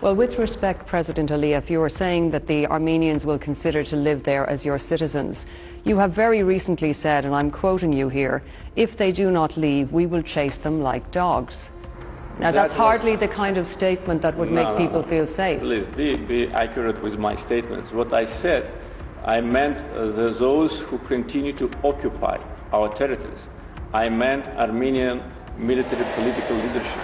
Well, with respect, President Aliyev, you are saying that the Armenians will consider to live there as your citizens. You have very recently said, and I'm quoting you here, if they do not leave, we will chase them like dogs. Now, that's hardly the kind of statement that would make people feel safe. Please, be accurate with my statements. What I said, I meant those who continue to occupy our territories. I meant Armenian military political leadership.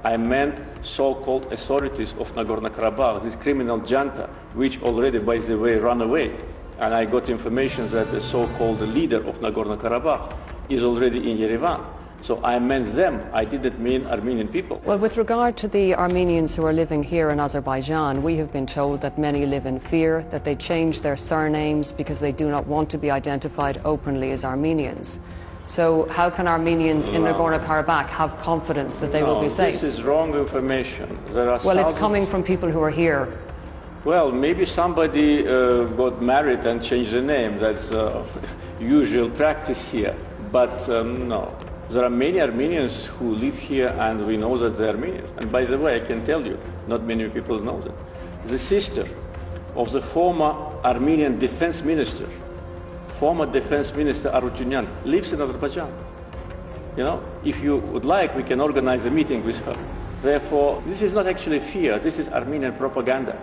I meant so-called authorities of Nagorno-Karabakh, this criminal junta, which already, by the way, ran away. And I got information that the so-called leader of Nagorno-Karabakh is already in Yerevan. So I meant them. I didn't mean Armenian people. Well, with regard to the Armenians who are living here in Azerbaijan, we have been told that many live in fear, that they change their surnames because they do not want to be identified openly as Armenians. So how can Armenians in Nagorno-Karabakh have confidence that they will be safe? This is wrong information. Well, it's coming from people who are here. Well, maybe somebody got married and changed the name. That's usual practice here. But no. There are many Armenians who live here and we know that they're Armenians. And by the way, I can tell you, not many people know that. The sister of the former Armenian defense minister, Arutyunyan, lives in Azerbaijan. You know, if you would like, we can organize a meeting with her. Therefore, this is not actually fear, this is Armenian propaganda.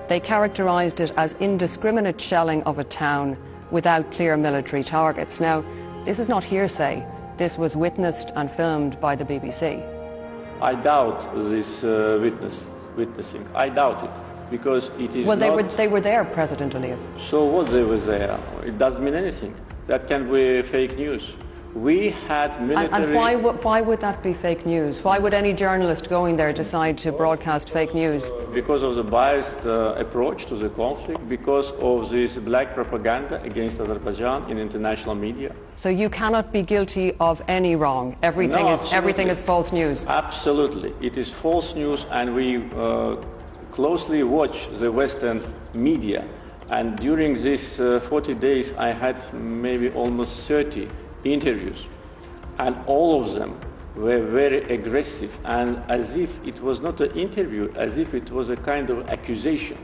They characterized it as indiscriminate shelling of a town without clear military targets. Now, this is not hearsay. This was witnessed and filmed by the BBC. I doubt this witnessing. I doubt it. Because it is well, they were there, President Aliyev. So what they were there? It doesn't mean anything. That can be fake news. We had military... And why would that be fake news? Why would any journalist going there decide to broadcast fake news? Because of the biased approach to the conflict, because of this black propaganda against Azerbaijan in international media. So you cannot be guilty of any wrong. Everything is false news. Absolutely. It is false news, and we closely watch the Western media. And during these 40 days, I had maybe almost 30 interviews, and all of them were very aggressive, and as if it was not an interview, as if it was a kind of accusation.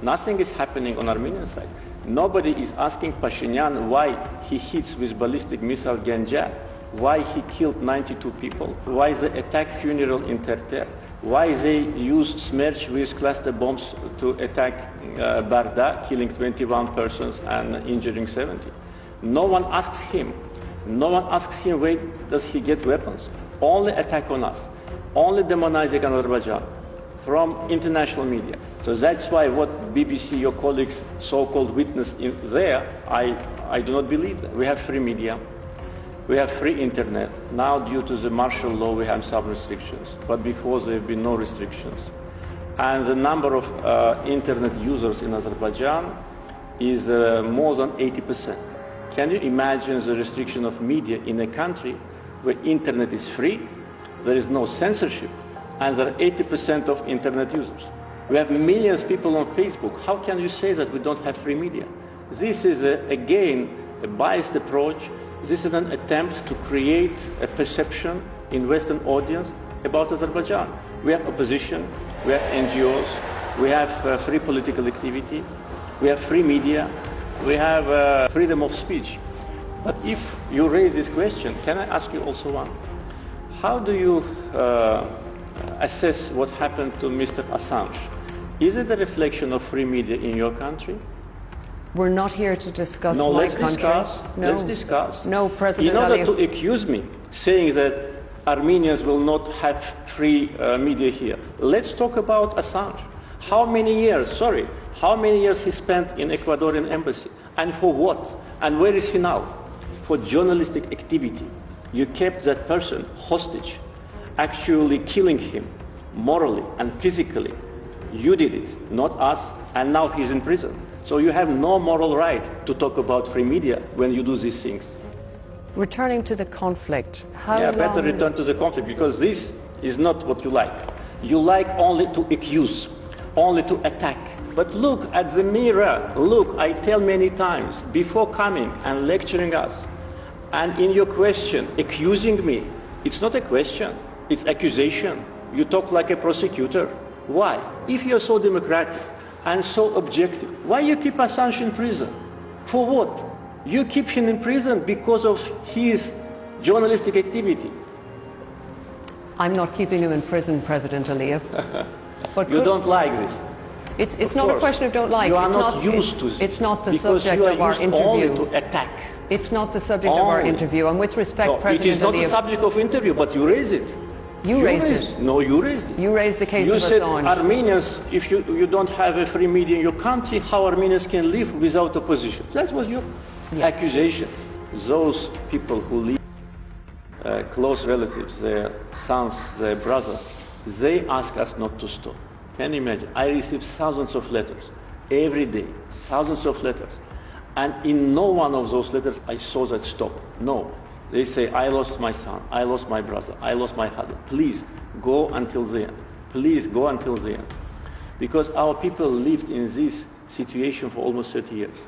Nothing is happening on Armenian side. Nobody is asking Pashinyan why he hits with ballistic missile Ganja, why he killed 92 people, why they attack funeral in Terter, why they use Smerch with cluster bombs to attack Barda, killing 21 persons and injuring 70. No one asks him. No one asks him where does he get weapons. Only attack on us. Only demonizing Azerbaijan from international media. So that's why what BBC, your colleagues, so-called witness in there, I do not believe that. We have free media. We have free internet. Now, due to the martial law, we have some restrictions. But before, there have been no restrictions. And the number of internet users in Azerbaijan is more than 80%. Can you imagine the restriction of media in a country where internet is free, there is no censorship, and there are 80% of internet users? We have millions of people on Facebook. How can you say that we don't have free media? This is, again, a biased approach. This is an attempt to create a perception in Western audience about Azerbaijan. We have opposition, we have NGOs, we have free political activity, we have free media, we have freedom of speech. But if you raise this question, can I ask you also one? How do you assess what happened to Mr. Assange? Is it a reflection of free media in your country? We're not here to discuss no, my let's country. Discuss. No. Let's discuss. No, President In order Aliyev. to accuse me, saying that Armenians will not have free media here, let's talk about Assange. How many years he spent in Ecuadorian embassy, and for what? And where is he now? For journalistic activity. You kept that person hostage, actually killing him morally and physically. You did it, not us, and now he's in prison. So you have no moral right to talk about free media when you do these things. Returning to the conflict, better return to the conflict, because this is not what you like. You like only to accuse, only to attack. But look at the mirror. Look, I tell many times, before coming and lecturing us, and in your question, accusing me, it's not a question, it's accusation. You talk like a prosecutor. Why? If you're so democratic and so objective, why you keep Assange in prison? For what? You keep him in prison because of his journalistic activity. I'm not keeping him in prison, President Aliyev. But You don't like this. It's not a question of don't like. You are it's not used to this. It's not the because subject you are of our used interview. only to attack. It's not the subject of our interview. And with respect, No, President it is not Aliyev, the subject of interview, but you raise it. you raised it. No, you raised it. You raised the case You of said Assange. Armenians, if you don't have a free media in your country, how Armenians can live without opposition? That was your accusation. Those people who live, close relatives, their sons, their brothers, they ask us not to stop. Can you imagine? I receive thousands of letters every day, thousands of letters. And in no one of those letters I saw that stop. No. They say, I lost my son, I lost my brother, I lost my husband. Please go until the end. Please go until the end. Because our people lived in this situation for almost 30 years.